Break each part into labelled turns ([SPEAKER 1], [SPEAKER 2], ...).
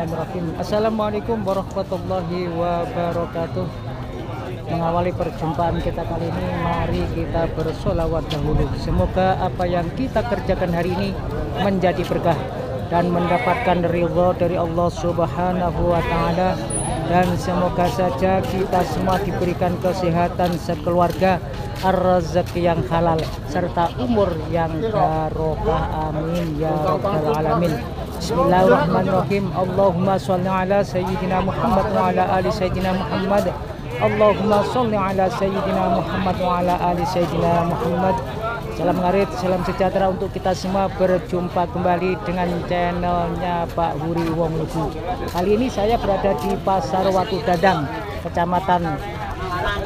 [SPEAKER 1] Bismillahirrahmanirrahim. Assalamualaikum warahmatullahi wabarakatuh. Mengawali perjumpaan kita kali ini, mari kita bersolawat dahulu. Semoga apa yang kita kerjakan hari ini menjadi berkah dan mendapatkan ridha dari Allah Subhanahu wa Ta'ala, dan semoga saja kita semua diberikan kesehatan sekeluarga, rezeki yang halal serta umur yang barokah. Amin ya rabbal alamin. Bismillahirrahmanirrahim. Allahumma sholli ala sayyidina Muhammad wa ala ali sayyidina Muhammad. Allahumma sholli ala sayyidina Muhammad wa ala ali sayyidina Muhammad. Salam ngarit, salam sejahtera untuk kita semua. Berjumpa kembali dengan channelnya Pak Huri Wong Lugu. Kali ini saya berada di Pasar Watu Dadang, Kecamatan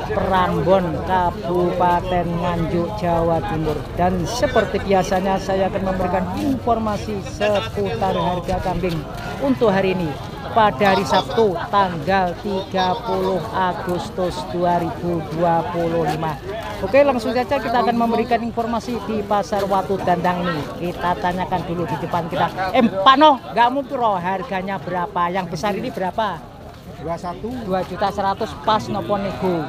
[SPEAKER 1] Prambon, Kabupaten Nganjuk, Jawa Timur. Dan seperti biasanya saya akan memberikan informasi seputar harga kambing untuk hari ini pada hari Sabtu tanggal 30 Agustus 2025. Oke, langsung saja kita akan memberikan informasi di Pasar Watu Dadang ini. Kita tanyakan dulu di depan kita. Pak No, nggak mau piro harganya berapa? Yang besar ini berapa? 2.100.000 pas nopo nego.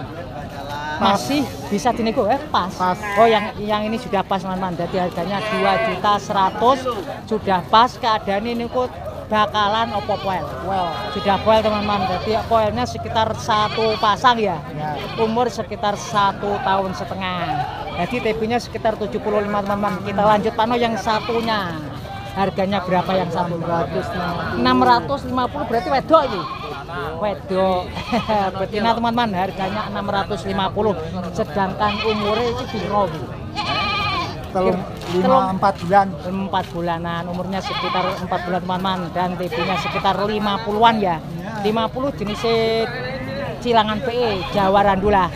[SPEAKER 1] Masih bisa dinego pas. Oh, yang ini sudah pas teman-teman. Jadi harganya 2.100.000 sudah pas. Keadaan ini kok bakalan opo poel. Sudah poel teman-teman. Jadi poelnya sekitar satu pasang ya. Umur sekitar 1,5 tahun. Jadi TB-nya sekitar 75 teman-teman. Kita lanjut Pak No yang satunya. Harganya berapa yang satu? 650 berarti wedok ini. Wedok betina teman-teman, harganya 650. Sedangkan umurnya itu piro Bu?
[SPEAKER 2] 4 bulan.
[SPEAKER 1] 4 bulanan, umurnya sekitar 4 bulan teman-teman, dan TB-nya sekitar 50-an ya. 50 jenis cilangan PE Jawa Randula.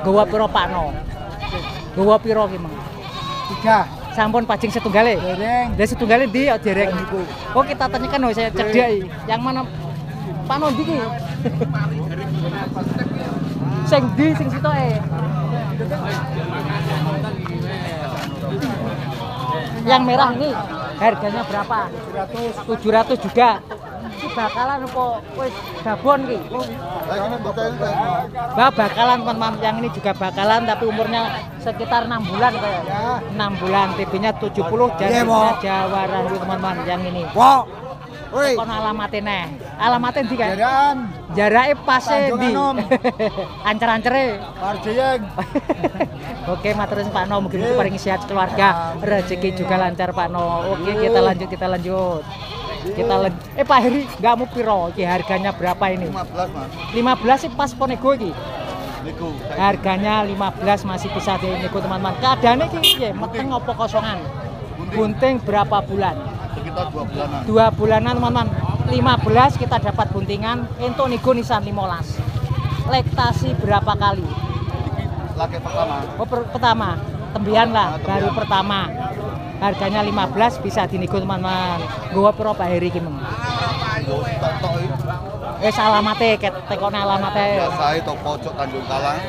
[SPEAKER 1] Gawa piro Pak No? Gawa piro ki Mang?
[SPEAKER 2] 3.
[SPEAKER 1] Sampun pajing setunggale.
[SPEAKER 2] Dereng.
[SPEAKER 1] Lah setunggale ndi ya dereng niku. Oh, kita tanyakan saya cedhak. Yang mana Pak No ndi ki? Sing ndi sing sitoke? Yang merah ini harganya berapa? 700 juga. Ini bakalan apa wis babon ki? Bakalan teman-teman, yang ini juga bakalan tapi umurnya sekitar 6 bulan kayak. 6 bulan, TB-nya 70 dan Jawa Randula teman-teman yang ini.
[SPEAKER 2] Woi,
[SPEAKER 1] kon alamate neh. Alamate ndi kan?
[SPEAKER 2] jaran.
[SPEAKER 1] Jarake pas ndi? Ancer-ancere.
[SPEAKER 2] Parjeyeng.
[SPEAKER 1] Oke, matur nuwun Pak No, mugi-mugi paringi sehat keluarga, rezeki juga lancar Pak No. Oke, kita lanjut. Pak Heri, nggak mau piro iki harganya berapa ini?
[SPEAKER 2] 15, Mas.
[SPEAKER 1] 15 sih pas ponego iki.
[SPEAKER 2] Niku.
[SPEAKER 1] Harganya 15 masih bisa dinego teman-teman. Keadaannya iki piye? Meteng apa kosongan? Bunting berapa bulan?
[SPEAKER 2] Sekitar 2 bulanan.
[SPEAKER 1] 2 bulanan teman-teman. 15 kita dapat buntingan, entuk nego nisan 15. Lektasi berapa kali?
[SPEAKER 2] Laki pertama.
[SPEAKER 1] Oh, pertama. Tembian lah, baru pertama. Harganya 15 bisa dinego teman-teman. Gowo piro Pak Heri ki Meng? Alamate tekone alamate.
[SPEAKER 2] Biasa itu pojok Tanjung Kalang.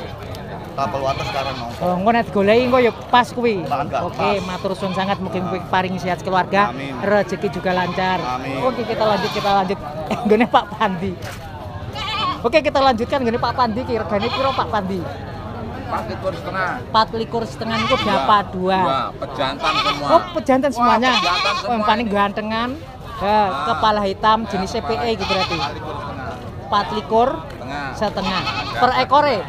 [SPEAKER 2] Tapel wates sekarang no.
[SPEAKER 1] Oh, engko nek digoleki engko ya pas kuwi.
[SPEAKER 2] Bangga,
[SPEAKER 1] Oke,
[SPEAKER 2] pas.
[SPEAKER 1] matur suwun sangat, mugi-mugi paring sehat keluarga,
[SPEAKER 2] Amin.
[SPEAKER 1] rezeki juga lancar.
[SPEAKER 2] Amin.
[SPEAKER 1] Oke, kita lanjut. Nggone Pak Pandi. Oke, kita lanjutkan nggone Pak Pandi ki regane piro Pak Pandi? 4,5 itu berapa? 2.
[SPEAKER 3] Pejantan semua.
[SPEAKER 1] Oh, pejantan semuanya.
[SPEAKER 3] pejantan
[SPEAKER 1] Oh,
[SPEAKER 3] semua
[SPEAKER 1] yang paling gantengan. Kepala hitam jenis CPE gitu berarti. 4,5 setengah. Per ekore?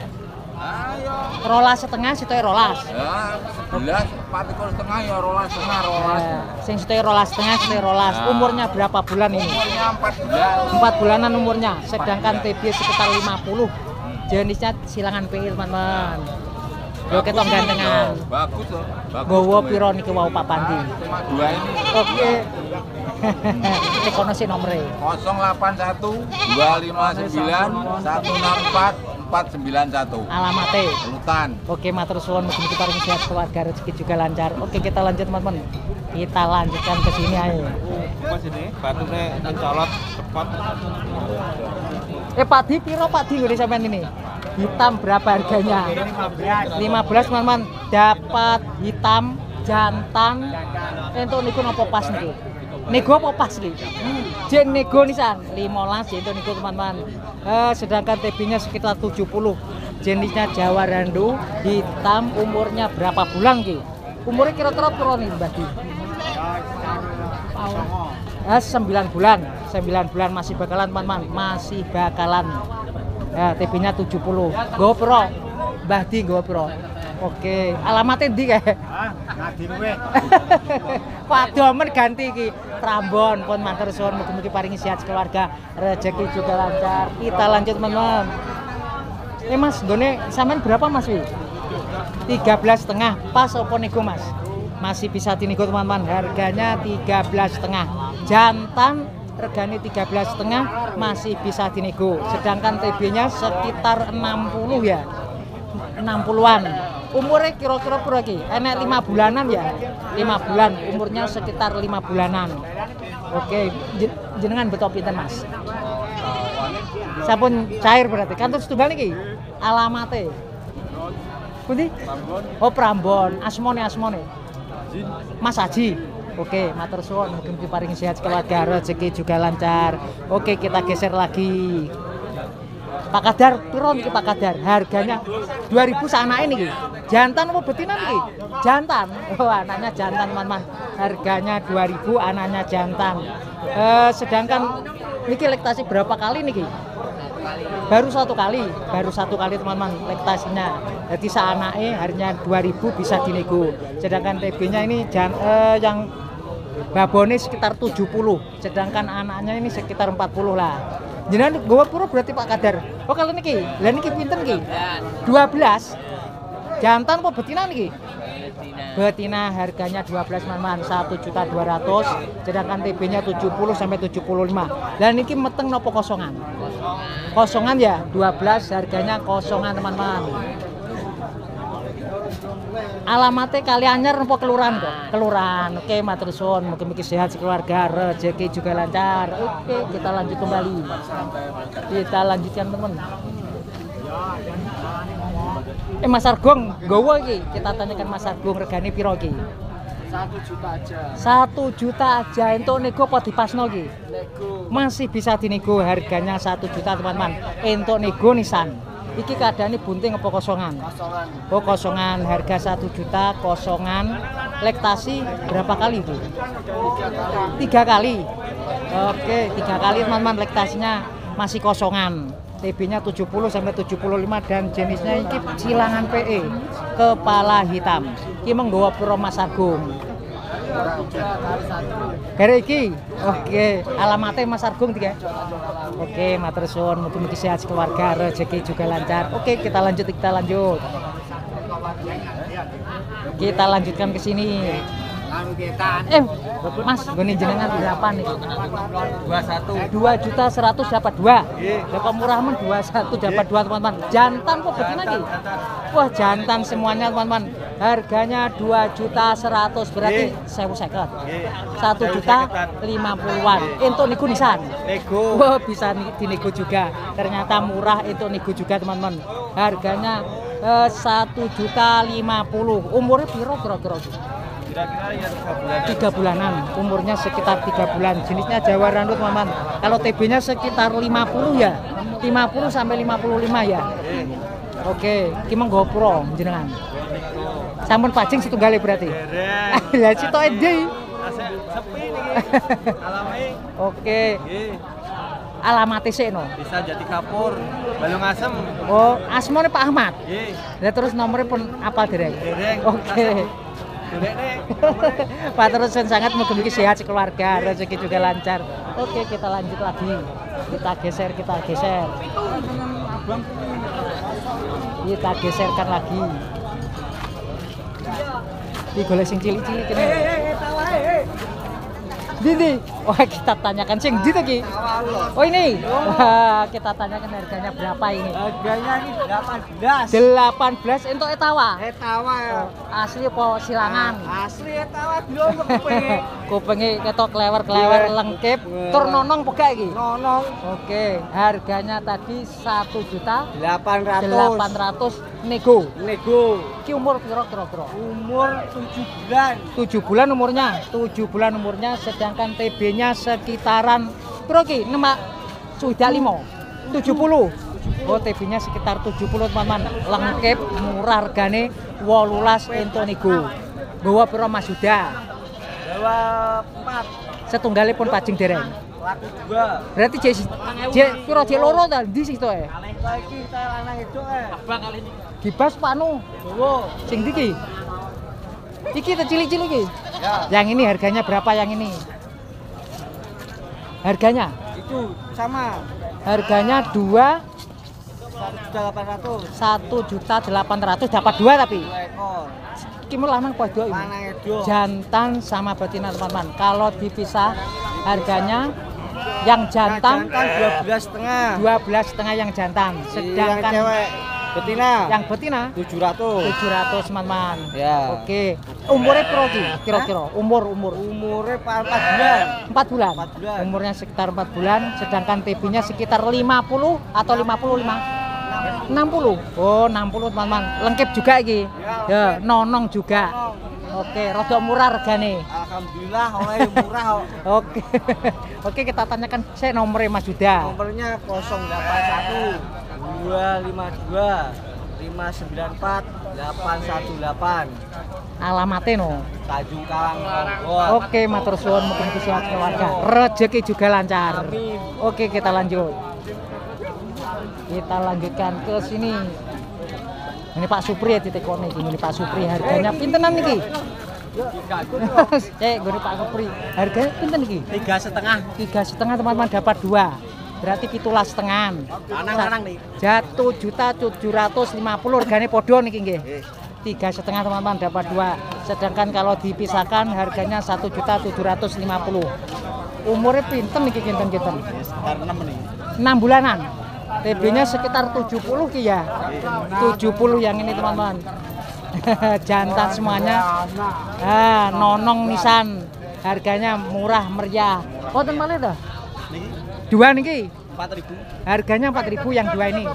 [SPEAKER 1] Rolas setengah, sitoe rolas.
[SPEAKER 3] Ya, 11, 4,5 ya rolas setengah, rolas.
[SPEAKER 1] Sing sitoe rolas setengah, sitoe rolas. Umurnya berapa bulan ini?
[SPEAKER 3] Umurnya 4 bulan.
[SPEAKER 1] 4 bulanan umurnya. Sedangkan TB sekitar 50. Jenisnya silangan PI teman-teman. Yo ketok gantengan.
[SPEAKER 3] Bagus loh.
[SPEAKER 1] Gowo piro niki wau Pak Pandi?
[SPEAKER 3] Cuma 2 ini.
[SPEAKER 1] Oke. Tekono sih nomere.
[SPEAKER 3] 081 259 164 491.
[SPEAKER 1] Alamate.
[SPEAKER 3] Lutan.
[SPEAKER 1] Oke, matur suwun, mugi-mugi paring sehat keluarga, rezeki juga lancar. Oke, kita lanjut teman-teman. Kita lanjutkan ke sini aja.
[SPEAKER 4] Pas ini batunya mencolot cepat.
[SPEAKER 1] Pak Di, piro Pak Di ngene sampean ini? Hitam berapa harganya? 15 teman-teman. Dapat hitam jantan. Entuk niku napa pas niku? nego apa pas nih? Jen nego nisan 15 itu nego teman-teman. Sedangkan TB-nya sekitar 70. Jenisnya Jawa Randu, hitam, umurnya berapa bulan ki? Umurnya kira-kira berapa nih Mbak Di? 9 bulan. 9 bulan masih bakalan teman-teman, masih bakalan. Ya, TB-nya 70. GoPro. Mbah Di GoPro. Oke, alamatnya ndi kae?
[SPEAKER 4] Ngadi kowe.
[SPEAKER 1] Padomen ganti iki. Prambon pun matur suwun mugi-mugi paringi sehat keluarga, rezeki juga lancar. Kita lanjut teman-teman. Mas, gone sampean berapa Mas wi? 13,5. Pas opo nego Mas? Masih bisa dinego teman-teman. Harganya 13,5. Jantan regane 13,5 masih bisa dinego. Sedangkan TB-nya sekitar 60 ya. 60-an. Umurnya kira-kira berapa ki? Enak 5 bulanan ya? 5 bulan. Umurnya sekitar 5 bulanan. Oke, jenengan betul pinten Mas? Sampun cair berarti. Kantor setunggal niki. Alamate. Pundi? Oh, Prambon. Asmone. Mas Haji. Oke, matur suwun mugi paringi sehat keluarga, rezeki juga lancar. Oke, kita geser lagi. Pak Kadar, piron ki Pak Kadar? Harganya 2000 sanake niki. Jantan apa betina niki? Jantan. Oh, anaknya jantan, teman-teman. Harganya 2000, anaknya jantan. Sedangkan niki lektasi berapa kali niki? Baru satu kali teman-teman lektasinya. Jadi saanake harganya 2000 bisa dinego. Sedangkan TB-nya ini yang babone sekitar 70, sedangkan anaknya ini sekitar 40 lah. Jenengan gowo pura berarti Pak Kadar. Oh kalau niki, lah niki pinten niki? 12. Jantan apa betina niki? Betina harganya 12 teman-teman, 1.200.000, sedangkan TB-nya 70 sampai 75. Lah niki meteng nopo kosongan? Kosongan ya, 12 harganya kosongan teman-teman. Alamatnya Kalianyar apa kelurahan kok? Kelurahan. Oke, matur suwun, mugi-mugi sehat sekeluarga, rezeki juga lancar. Oke, kita lanjut kembali. Kita lanjutkan teman. Mas Argong, gowo iki. Kita tanyakan Mas Argong regane piro iki?
[SPEAKER 5] 1 juta aja.
[SPEAKER 1] 1 juta aja. Entuk nego apa dipasno iki?
[SPEAKER 5] Nego.
[SPEAKER 1] Masih bisa dinego, harganya 1 juta teman-teman. Entuk nego nisan. Iki keadaannya bunting apa kosongan?
[SPEAKER 5] Kosongan.
[SPEAKER 1] Oh kosongan, harga 1 juta, kosongan. Lektasi berapa kali itu? 3 kali. Oke, 3 kali teman-teman, lektasinya masih kosongan. TB-nya 70 sampai 75 dan jenisnya ini silangan PE, kepala hitam. Iki menggawa pro Mas Agung. Gara iki. Oke, alamatnya Mas Argung tiga. Oke, matur suwun, mugi-mugi sehat keluarga, rezeki juga lancar. Oke, kita lanjut. Kita lanjutkan ke sini. Mas, gini jenengan berapa nih? 2.100.000 dapat 2. Dapat murah men 21 dapat 2 teman-teman. Jantan kok betina ki? Wah, jantan semuanya teman-teman. Harganya 2.100.000 berarti 1.050. 1.050.000-an. Entuk nego nisan.
[SPEAKER 4] Nego.
[SPEAKER 1] Wah, bisa dinego juga. Ternyata murah, entuk nego juga teman-teman. Harganya 1.050.000. Umurnya piro kira-kira?
[SPEAKER 4] Kira-kira ya
[SPEAKER 1] 3 bulanan, umurnya sekitar 3 bulan. Jenisnya Jawa Randu teman-teman. Kalau TB-nya sekitar 50 ya, 50 sampai 55 ya. Oke, iki menggo pro jenengan. Sampun pajing setunggal berarti. Lah sitok endi?
[SPEAKER 4] Sepi niki. Alame.
[SPEAKER 1] Oke. Alamatnya sih no.
[SPEAKER 4] Bisa Jati Kapur, Balung Asem.
[SPEAKER 1] Oh, asmane Pak Ahmad.
[SPEAKER 4] Nggih.
[SPEAKER 1] Lah terus nomornya pun apa dereng?
[SPEAKER 4] Dereng.
[SPEAKER 1] Oke. Pak Terusan sangat mugi-mugi sehat sekeluarga, rezeki juga lancar. Oke, kita lanjut lagi. Kita geser. Kita geserkan lagi. Di golek sing cilik-cilik kene. Didi. Wah, kita tanyakan sing ndi iki? Oh ini. Wah, kita tanyakan harganya berapa ini?
[SPEAKER 4] Harganya ini 18.
[SPEAKER 1] 18 entuk etawa.
[SPEAKER 4] Etawa ya.
[SPEAKER 1] Asli apa silangan?
[SPEAKER 4] Asli etawa belum kuping.
[SPEAKER 1] Kupinge ketok klewer-klewer lengkap. Tur nonong pegak iki?
[SPEAKER 4] Nonong
[SPEAKER 1] Oke, harganya tadi 1.800.000 nego.
[SPEAKER 4] nego.
[SPEAKER 1] Ki umur kira-kira?
[SPEAKER 4] Umur 7 bulan.
[SPEAKER 1] 7 bulan umurnya. 7 bulan umurnya sedangkan TB-nya sekitaran piro ki? Sudah 5. 70. Oh, TB-nya sekitar 70 teman-teman. Lengkap, murah hargane 18 entuk nego. Bawa piro Mas Yuda?
[SPEAKER 4] Bawa 4.
[SPEAKER 1] Setunggalipun pajeng dereng.
[SPEAKER 4] Laku 2.
[SPEAKER 1] Berarti piro jek loro ta ndi sih to e?
[SPEAKER 4] Lagi saya lanang itu Abang kali ini.
[SPEAKER 1] Gibas panu.
[SPEAKER 4] Wo.
[SPEAKER 1] Sing ndi ki? Iki te cilik-cilik iki.
[SPEAKER 4] Ya.
[SPEAKER 1] Yang ini harganya berapa yang ini? Harganya?
[SPEAKER 4] Itu sama.
[SPEAKER 1] Harganya 1.800.000 dapat 2 tapi.
[SPEAKER 4] 2 ekor.
[SPEAKER 1] Iki mau lanang apa wedok ini?
[SPEAKER 4] Lanang itu.
[SPEAKER 1] Jantan sama betina teman-teman. Kalau dipisah harganya yang jantan
[SPEAKER 4] 12,5.
[SPEAKER 1] 12,5 yang jantan. Sedangkan
[SPEAKER 4] yang cewek betina
[SPEAKER 1] yang betina
[SPEAKER 4] 700.
[SPEAKER 1] 700 teman-teman.
[SPEAKER 4] Ya.
[SPEAKER 1] Oke. Umurnya piro ki? Kira-kira umur.
[SPEAKER 4] Umurnya 4 bulan.
[SPEAKER 1] 4 bulan.
[SPEAKER 4] 4 bulan.
[SPEAKER 1] Umurnya sekitar 4 bulan, sedangkan TB-nya sekitar 50 atau 55. 60. Oh, 60 teman-teman. Lengkap juga iki. Ya, nonong juga. Oke, rodok murah regane.
[SPEAKER 4] Alhamdulillah oleh murah kok.
[SPEAKER 1] Oke. Oke, kita tanyakan saya nomornya Mas Yuda.
[SPEAKER 4] Nomornya 081 252 594 818.
[SPEAKER 1] Alamatnya no.
[SPEAKER 4] Tanjung Karang Bogor.
[SPEAKER 1] Oke, matur suwun, mungkin sehat keluarga. Rezeki juga lancar.
[SPEAKER 4] Amin.
[SPEAKER 1] Oke, kita lanjut. Kita lanjutkan ke sini. Ini Pak Supri ya titikone iki. Ini Pak Supri harganya pintenan iki? Gue Pak Supri. Harganya pinten iki? 3,5 teman-teman dapat 2. Berarti 17,5.
[SPEAKER 4] Lanang nih.
[SPEAKER 1] Jatuh 1.750 harganya podo niki nggih. 3,5 teman-teman dapat 2. Sedangkan kalau dipisahkan harganya 1.750. Umurnya pinten niki kinten-kinten?
[SPEAKER 4] Sekitar 6 nih.
[SPEAKER 1] 6 bulanan. TB-nya sekitar 70 ki ya. 70 yang ini teman-teman. Jantan semuanya. Nonong nisan. Harganya murah meriah. Wonten malih to? Dua niki.
[SPEAKER 4] 4.000.
[SPEAKER 1] Harganya 4.000 yang 2 ini.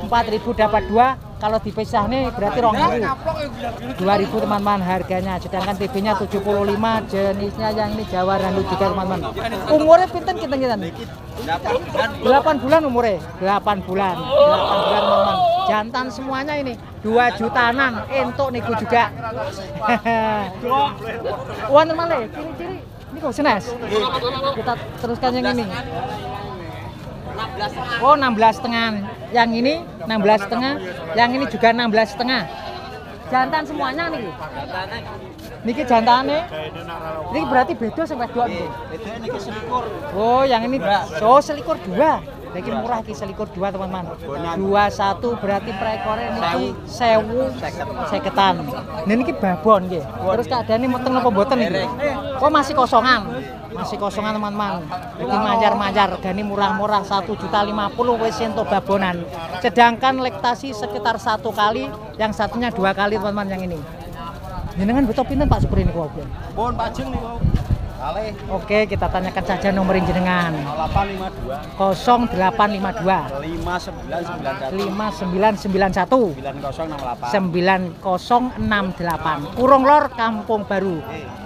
[SPEAKER 1] 4.000 dapat 2. Kalau dipisah nih berarti 2.000 teman-teman harganya. Sedangkan TB-nya 75, jenisnya yang ini Jawa Randu juga teman-teman. Umurnya pinten kinten-kinten? 8 bulan umurnya. 8 bulan teman-teman. Jantan semuanya ini 2 jutaan entuk niku juga. Wonten malih ciri-ciri ini kok senes. Kita teruskan yang ini. Oh, 16,5. Yang ini 16,5. Yang ini juga 16,5. Jantan semuanya nih. Niki jantane. Niki berarti beda sampai 2 nih.
[SPEAKER 4] Bedanya niki selikur.
[SPEAKER 1] Oh, yang ini selikur 2. Niki murah ki selikur 2 teman-teman. 21 berarti per ekore niki 1.050. Nah niki babon nggih. Terus keadaane meteng apa mboten niki? Oh, masih kosongan. Masih kosongan teman-teman. Jadi manjar-manjar gani murah-murah 1.050 wis entuk babonan. Sedangkan lektasi sekitar 1 kali, yang satunya 2 kali teman-teman yang ini. Jenengan betul pinten Pak Supri niku?
[SPEAKER 4] Pun pajeng niku. Kalih.
[SPEAKER 1] Oke, kita tanyakan saja nomor jenengan.
[SPEAKER 4] 0852
[SPEAKER 1] 5991
[SPEAKER 4] 5991
[SPEAKER 1] 9068 Kurung Lor Kampung Baru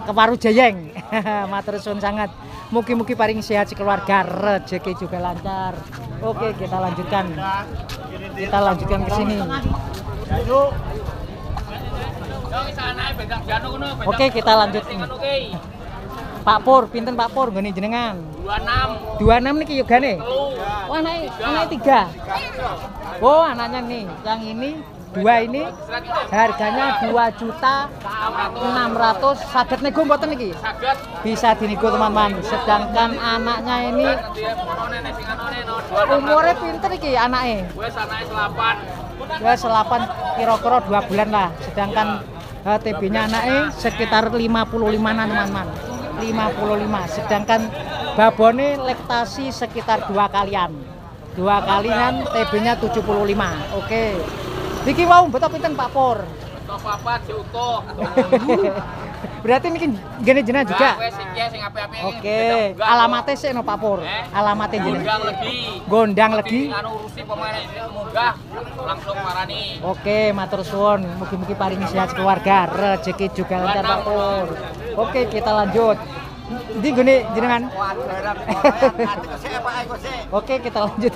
[SPEAKER 1] Keparu Jayeng. Matur suwun sangat. Mugi-mugi paring sehat sekeluarga, rezeki juga lancar. Oke, kita lanjutkan. Kita lanjutkan ke sini. Oke, kita lanjut. Pak Pur, pinten Pak Pur nggone jenengan? 26. 26 niki yogane? Oh, anake 3. Oh, anaknya nih. Yang ini 2 ini harganya 2.600.000. Saged nego mboten niki? Saged. Bisa dinego teman-teman. Sedangkan anaknya ini umurnya pinter iki anake? Wes anake 8. Wes 8 kira-kira 2 bulan lah. Sedangkan TB-nya anaknya sekitar 55-an teman-teman. 55. Sedangkan babone lektasi sekitar 2 kalian. 2 kalian TB-nya 75. Oke. Niki mau betok pinten Pak Pur?
[SPEAKER 3] Betok papat diutuh.
[SPEAKER 1] Berarti niki gene jenengan juga.
[SPEAKER 3] Wes iki sing apik-apik.
[SPEAKER 1] Oke. Alamatnya sih no Pak Pur. Alamatnya jenengan.
[SPEAKER 3] Gondang legi.
[SPEAKER 1] Gondang legi.
[SPEAKER 3] Anu urusi pemain munggah langsung marani.
[SPEAKER 1] Oke, matur suwun. Mugi-mugi paringi sehat keluarga, rezeki juga lancar Pak Pur. Oke, kita lanjut. Ndi gone jenengan? Oke, kita lanjut.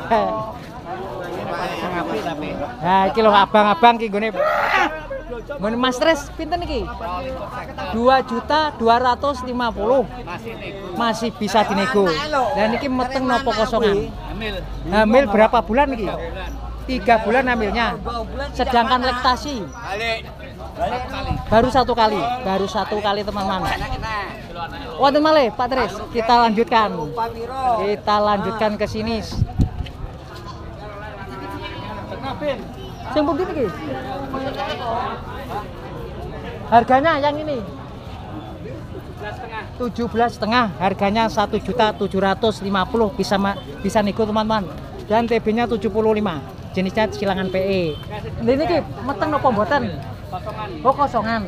[SPEAKER 1] Nah, iki lho abang-abang ki gone. Gone Mas Tres pinten iki? 2.250.000. Masih bisa dinego. Dan iki meteng nopo kosongan? Hamil berapa bulan iki? 3 bulan hamilnya. Sedangkan lektasi baru 1 kali. Baru 1 kali teman-teman. Wonten malih Pak Tres, kita lanjutkan. Kita lanjutkan ke sini. Sing pundi iki? Harganya yang ini 17,5, harganya 1.750.000, bisa nego teman-teman. Dan TB-nya 75. Jenisnya silangan PE. Ini ki meteng napa mboten? Oh, kosongan.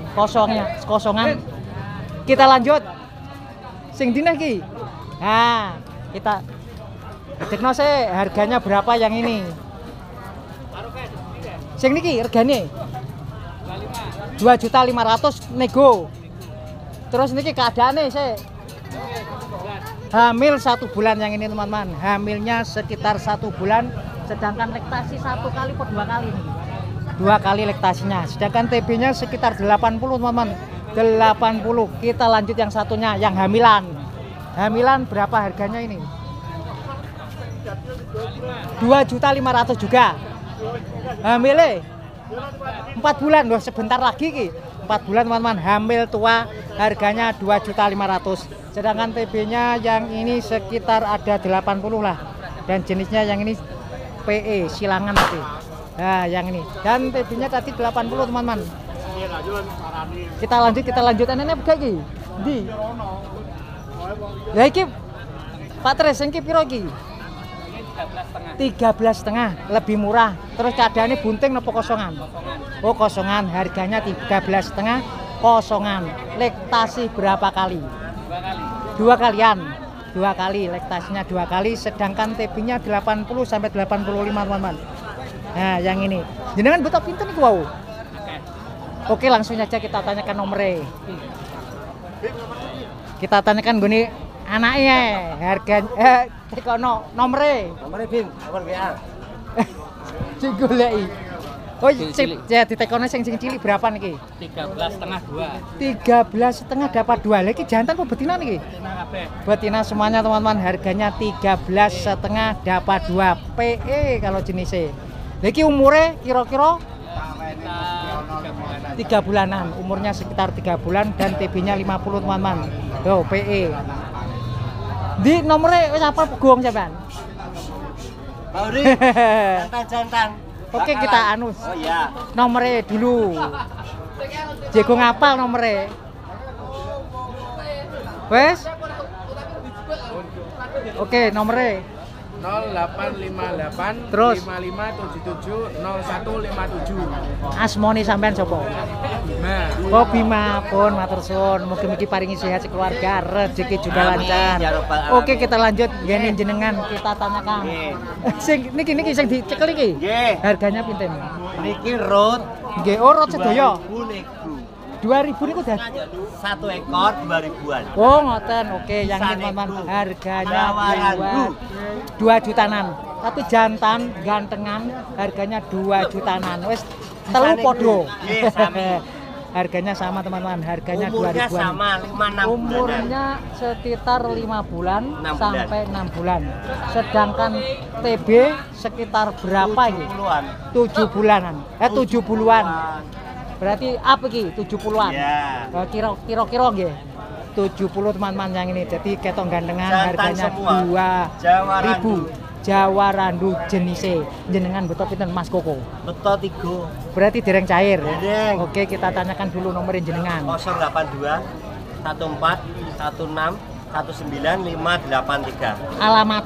[SPEAKER 1] Kosongan. Kita lanjut. Sing dina ki. Nah, kita cekno sih harganya berapa yang ini. Sing niki regane 2.500.000 nego. Terus niki keadaannya sih hamil 1 bulan yang ini teman-teman. Hamilnya sekitar 1 bulan. Sedangkan lektasi 1 kali atau 2 kali nih. 2 kali lektasinya. Sedangkan TB-nya sekitar 80 teman-teman. 80. Kita lanjut yang satunya, yang hamilan. Hamilan berapa harganya ini? 2.500.000 juga. Hamilnya 4 bulan loh, sebentar lagi ki. 4 bulan teman-teman, hamil tua, harganya 2.500.000. Sedangkan TB-nya yang ini sekitar ada 80 lah. Dan jenisnya yang ini PE, silangan nanti. Nah, yang ini. Dan TB-nya tadi 80 teman-teman. Kita lanjut. Anaknya apa iki? Ndi? Lah iki Pak Tres iki piro iki? 13,5, lebih murah. Terus keadaannya bunting napa kosongan? Oh, kosongan, harganya 13,5, kosongan. Lektasi berapa kali? 2 kalian. 2 kali, lektasinya 2 kali, sedangkan TB-nya 80 sampai 85 teman-teman. Nah, yang ini. Jenengan betok pinten niku wau? Oke, langsung aja kita tanyakan nomornya. Kita tanyakan gini anaknya, harga tekono nomornya. Nomornya Bing, nomor WA. Digoleki. Oh, ya ditekono sing cilik berapa niki?
[SPEAKER 3] 13,5 2.
[SPEAKER 1] 13,5 dapat 2. Lah iki jantan apa betina niki?
[SPEAKER 3] Betina kabeh.
[SPEAKER 1] Betina semuanya teman-teman, harganya 13,5 dapat 2 PE kalau jenisnya. Lah iki umure kira-kira 3 bulanan, umurnya sekitar 3 bulan dan TB-nya 50 teman-teman. Yo, PE. Di nomornya wis apa peguang sampean?
[SPEAKER 4] Bauri. Jantan.
[SPEAKER 1] Oke, kita anus.
[SPEAKER 4] Oh iya.
[SPEAKER 1] Nomornya dulu. Jago ngapal nomornya. Wes? Oke, nomornya
[SPEAKER 5] 0858
[SPEAKER 1] Terus?
[SPEAKER 5] 5577 0157.
[SPEAKER 1] Asmoni sampean sapa?
[SPEAKER 5] Nah,
[SPEAKER 1] Oh, Bima pun matur suwun. Mugi-mugi paringi sehat keluarga, rezeki juga
[SPEAKER 4] Amin,
[SPEAKER 1] lancar.
[SPEAKER 4] ya Rabbal alamin.
[SPEAKER 1] Oke, kita lanjut ngene jenengan kita tanyakan. Sing niki sing dicekel iki.
[SPEAKER 4] Nggih.
[SPEAKER 1] Harganya pinten?
[SPEAKER 4] Niki rot
[SPEAKER 1] Nggih, oh rot sedaya.
[SPEAKER 4] 2000 niku.
[SPEAKER 1] 2000 niku dah.
[SPEAKER 4] 1 ekor 2000-an.
[SPEAKER 1] Oh, ngoten. Oke, yang ini
[SPEAKER 4] Bisa
[SPEAKER 1] teman-teman
[SPEAKER 4] nego.
[SPEAKER 1] harganya
[SPEAKER 4] Tawaran,
[SPEAKER 1] 2 jutaan. Tapi jantan gantengan harganya 2 jutaan. Wis telu
[SPEAKER 4] nego.
[SPEAKER 1] podo.
[SPEAKER 4] Nggih, sami.
[SPEAKER 1] Harganya sama teman-teman, harganya
[SPEAKER 4] Umurnya
[SPEAKER 1] 2000-an.
[SPEAKER 4] sama 5-6 bulan.
[SPEAKER 1] Umurnya sekitar 5 bulan
[SPEAKER 4] 6 bulan.
[SPEAKER 1] sampai 6 bulan. Sedangkan TB sekitar berapa ini?
[SPEAKER 4] 70-an.
[SPEAKER 1] 7 bulanan. 70-an. Berarti apa iki? 70-an.
[SPEAKER 4] Ya.
[SPEAKER 1] Kira-kira nggih. 70 teman-teman yang ini. Jadi ketok gandengan
[SPEAKER 4] Jantan
[SPEAKER 1] harganya
[SPEAKER 4] semua.
[SPEAKER 1] 2.000. Jawa Randu jenisnya. Jenengan betul pinten Mas Koko.
[SPEAKER 4] Beto 3
[SPEAKER 1] Berarti dereng cair.
[SPEAKER 4] Dereng.
[SPEAKER 1] Oke, kita tanyakan dulu nomor jenengan.
[SPEAKER 4] 082 14 1619583.
[SPEAKER 1] Alamat.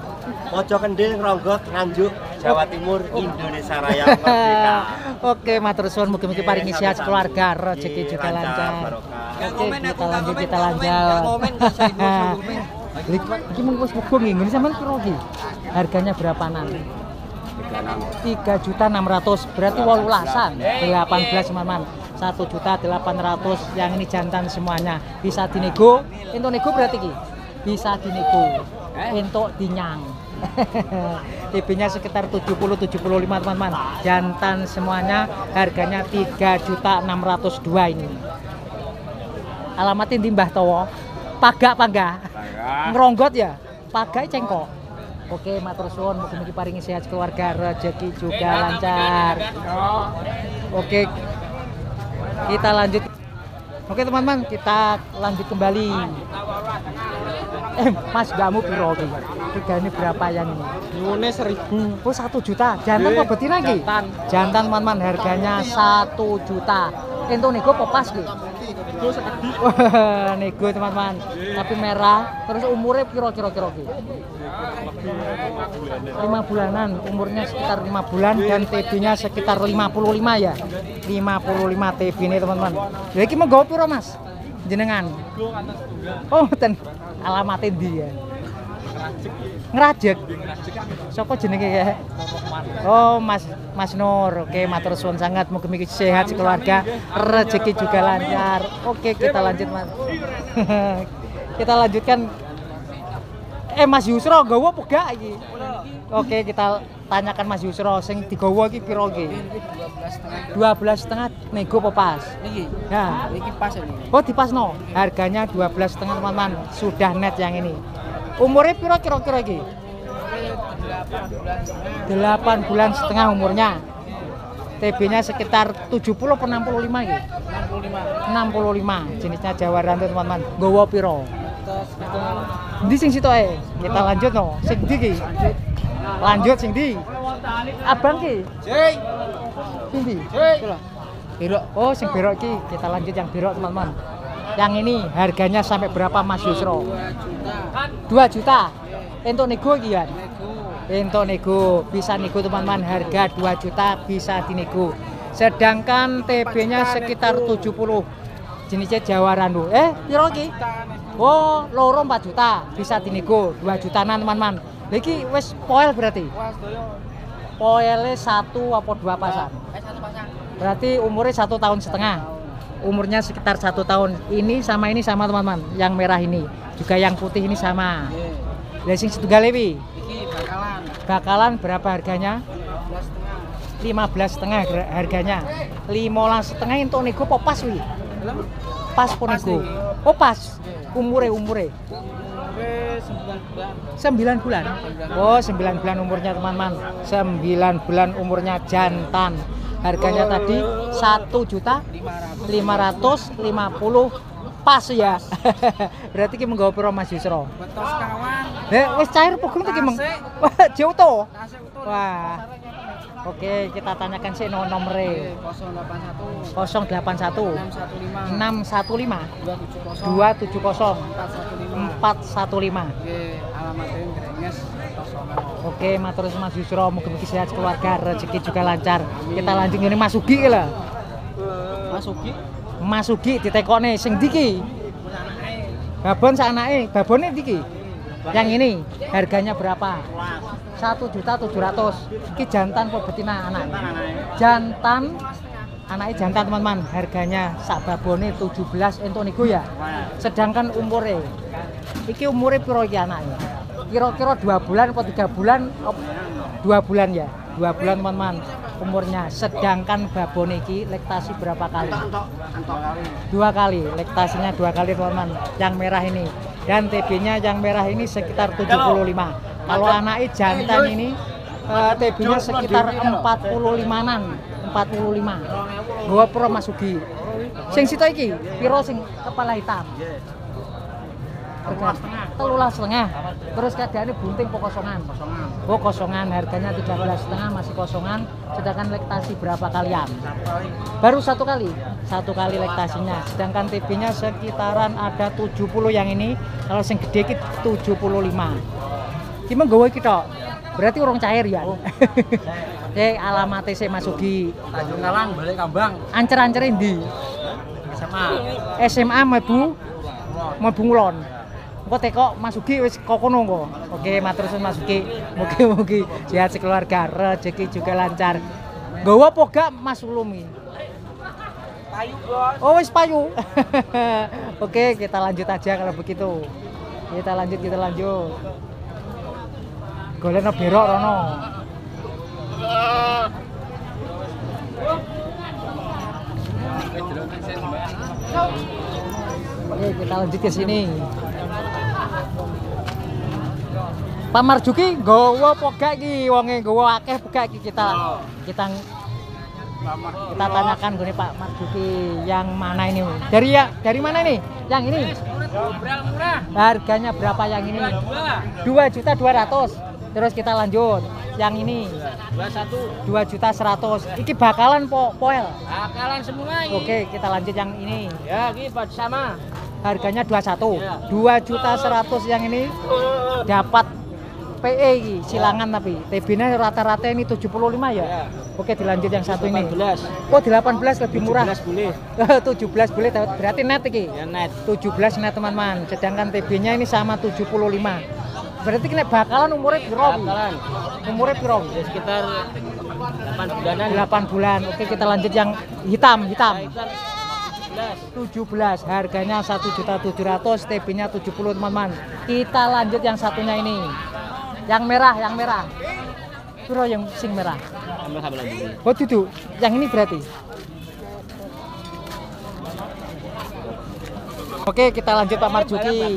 [SPEAKER 4] Mojo Kendil, Ronggot, Nganjuk, Jawa Timur, Indonesia Raya Merdeka.
[SPEAKER 1] Oke, matur suwun mugi-mugi paringi sehat keluarga, rezeki juga lancar. Oke, kita lanjut. Iki mung wis mugo nggih, ngene sampean piro iki? Harganya berapaan? 3.600.000, berarti 18-an. 18 teman-teman. 1.800.000 yang ini jantan semuanya. Bisa dinego, entuk nego berarti iki. Bisa dinego. Entuk dinyang. TB-nya sekitar 70-75 teman-teman. Jantan semuanya, harganya 3.602.000 ini. Alamatnya di Mbah Towo. Pagak. Ngeronggot ya? Pagak cengkok. Oke, matur suwun, mugi-mugi paringi sehat keluarga, rezeki juga lancar. Oke. Kita lanjut. Oke, teman-teman, kita lanjut kembali. Mas, gamu piro iki? Harganya berapa yang ini?
[SPEAKER 5] Ngene 1.000.
[SPEAKER 1] Oh, 1 juta. Jantan apa betina iki? Jantan, teman-teman, harganya 1 juta. Entuk nego apa pas iki? Wah, nego teman-teman. Tapi merah. Terus umurnya kira-kira iki? 5 bulanan. Umurnya sekitar 5 bulan dan TB-nya sekitar 55 ya. 55 TB ini teman-teman. Lha iki menggawa piro, Mas? Jenengan. Oh, ten alamatnya ndi ya? Ngerajek. Sopo jenenge ya? Oh, Mas Nur. Oke, matur suwun sangat, mugi-mugi sehat sekeluarga, rezeki juga lancar. Oke, kita lanjut, Mas. Kita lanjutkan. Mas Yusro gawa apa gak iki? Oke, kita tanyakan Mas Yusro sing digawa iki piro iki? 12,5 nego apa pas?
[SPEAKER 5] Niki.
[SPEAKER 1] Nah,
[SPEAKER 5] Niki pas ini.
[SPEAKER 1] oh dipasno. Harganya 12,5 teman-teman. Sudah net yang ini. Umurnya piro kira-kira iki? 8 bulan setengah umurnya. TB-nya sekitar 70 per 65 iki. 65. Jenisnya Jawa Randu teman-teman. Gowo piro? Ndi sing sitoke? Kita lanjut no. Sing ndi iki? Lanjut sing ndi? Abang ki. Sing ndi? Berok. Oh, sing berok iki. Kita lanjut yang berok teman-teman. Yang ini harganya sampai berapa Mas Yusro? 2 juta. Entuk nego iki ya? Entuk nego, bisa nego teman-teman, harga 2 juta bisa dinego. Sedangkan TB-nya sekitar 70. Jenisnya Jawa Randu. Piro iki? Oh, loro 4 juta, bisa dinego 2 jutaan teman-teman. Lha iki wis poel berarti. Poele 1 apa 2 pasang? 1 pasang. Berarti umurnya 1 tahun setengah. Umurnya sekitar 1 tahun. Ini sama teman-teman. Yang merah ini, juga yang putih ini sama. Lah sing setunggal iki? Bakalan berapa harganya? 15,5 harganya. 15,5 entuk nego apa pas wi? Pas pun nego. Oh pas. Umure 9 bulan. Oh, 9 bulan umurnya teman-teman. 9 bulan umurnya jantan. Harganya tadi 1.550.000 pas ya. Berarti ki menggawa piro Mas Yusro?
[SPEAKER 5] Betos kawan.
[SPEAKER 1] Wis cair pokoknya iki meng. Wah, jauh to. Wah. Oke, kita tanyakan sih nomornya. 081 615 270 415.
[SPEAKER 5] Alamatnya Grenges.
[SPEAKER 1] Oke, matur nuwun Mas Yusro, mugi-mugi sehat keluarga, rezeki juga lancar. Kita lanjut ngene Mas Ugi lah. Mas Ugi ditekone sing ndi ki? Babon sak anake, babone ndi ki? Yang ini harganya berapa? 1.700.000. Iki jantan apa betina anak? Jantan. Anaknya jantan teman-teman. Harganya sak babone 17 entuk niku ya. Sedangkan umure iki umure piro iki anake? Kira-kira 2 bulan atau 3 bulan? 2 bulan ya. 2 bulan teman-teman umurnya. Sedangkan babone iki lektasi berapa kali? 2 kali. Lektasinya 2 kali teman-teman. Yang merah ini. Dan TB-nya yang merah ini sekitar 75. Kalau anaknya jantan ini TB-nya sekitar 45-an. 45. Gua pro Mas Ugi. Sing sito iki piro sing kepala hitam? 13,5. Terus keadaannya bunting po kosongan. Oh kosongan, harganya 13,5 masih kosongan. Sedangkan laktasi berapa kalian? Baru satu kali laktasinya. Sedangkan TB-nya sekitaran ada 70 yang ini. Kalau yang gede itu 75. Gimana gawe kita? Berarti orang cair ya. Alamatnya saya masuki
[SPEAKER 5] Tanjung Kalang balik Kambang.
[SPEAKER 1] ancer-ancer ndi? SMA Mlebu Ngulon. Engko teko masuki wis kok kono engko. Oke, matur suwun masuki. Mugi-mugi sehat sekeluarga, rezeki juga lancar. Nggawa apa gak Mas Ulum iki?
[SPEAKER 5] Payu, Bos.
[SPEAKER 1] Oh, wis payu. Oke, kita lanjut aja kalau begitu. Kita lanjut. Golekno berok rono. Oke, kita lanjut ke sini. Pak Marjuki nggawa apa gak iki? Wonge nggawa akeh gak iki kita tanyakan gini Pak Marjuki yang mana ini? Dari mana ini? Yang ini?
[SPEAKER 5] Murah.
[SPEAKER 1] Harganya berapa yang ini? 2.200.000. Terus kita lanjut. Yang ini 2.100.000. Iki bakalan poel.
[SPEAKER 5] Bakalan semua ini.
[SPEAKER 1] Oke, kita lanjut yang ini.
[SPEAKER 5] Ya, ini sama.
[SPEAKER 1] Harganya 21. 2.100.000 yang ini dapat PE iki, silangan tapi TB-nya rata-rata ini 75 ya. Oke, dilanjut yang satu ini.
[SPEAKER 5] 18.
[SPEAKER 1] Oh, 18 lebih murah.
[SPEAKER 5] 17 boleh.
[SPEAKER 1] 17 boleh berarti net iki.
[SPEAKER 5] Ya net.
[SPEAKER 1] 17 net teman-teman. Sedangkan TB-nya ini sama 75. Berarti kena bakalan umurnya piro?
[SPEAKER 5] Bakalan.
[SPEAKER 1] Umurnya piro?
[SPEAKER 5] Ya sekitar 8 bulanan.
[SPEAKER 1] 8 bulan. Oke, kita lanjut yang hitam.
[SPEAKER 5] 17.
[SPEAKER 1] 17. Harganya 1.700.000, TB-nya 70 teman-teman. Kita lanjut yang satunya ini. Yang merah. Piro yang sing merah? Oh, itu. Yang ini berarti. Oke, kita lanjut Pak Marjuki.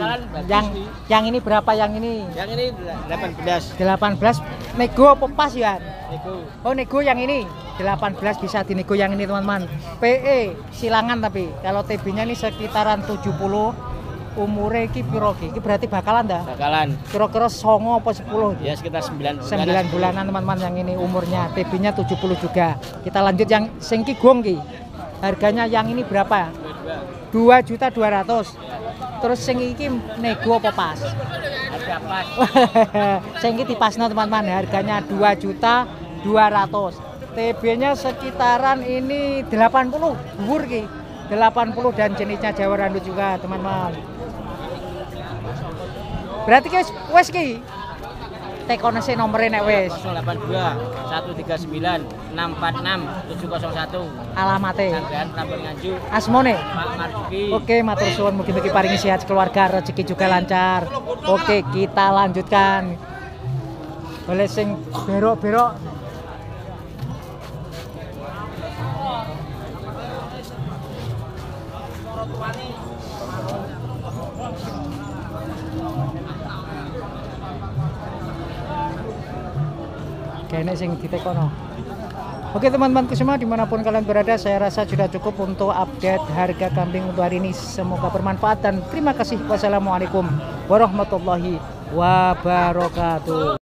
[SPEAKER 1] Yang ini berapa yang ini?
[SPEAKER 5] Yang ini 18.
[SPEAKER 1] 18. Nego apa pas ya?
[SPEAKER 5] Nego.
[SPEAKER 1] Oh, nego yang ini. 18 bisa dinego yang ini teman-teman. PE silangan tapi kalau TB-nya ini sekitaran 70. Umure iki piro iki? Iki berarti bakalan dah?
[SPEAKER 5] Bakalan.
[SPEAKER 1] Kira-kira 9 apa 10?
[SPEAKER 5] Ya sekitar 9
[SPEAKER 1] 9 bulanan teman-teman yang ini umurnya. TB-nya 70 juga. Kita lanjut yang sing ki gong ki. Harganya yang ini berapa? 2.200.000. Terus sing iki nego apa pas?
[SPEAKER 5] Harga pas.
[SPEAKER 1] Sing iki dipasno teman-teman, harganya 2.200.000. TB-nya sekitaran ini 80 dhuwur ki. 80 dan jenisnya Jawa Randut juga teman-teman. Berarti wes ki tekono sih nomornya nek wes
[SPEAKER 5] 082 139 646 701.
[SPEAKER 1] alamatnya
[SPEAKER 5] Sampean Prampun Nganjuk.
[SPEAKER 1] asmone.
[SPEAKER 5] Pak Marjuki.
[SPEAKER 1] Oke, matur suwun, mugi-mugi paringi sehat keluarga, rezeki juga lancar. Oke, kita lanjutkan. Boleh sing berok-berok. Kayaknya sing ditekono. Oke teman-temanku semua dimanapun kalian berada, saya rasa sudah cukup untuk update harga kambing untuk hari ini. Semoga bermanfaat dan terima kasih. Wassalamualaikum warahmatullahi wabarakatuh.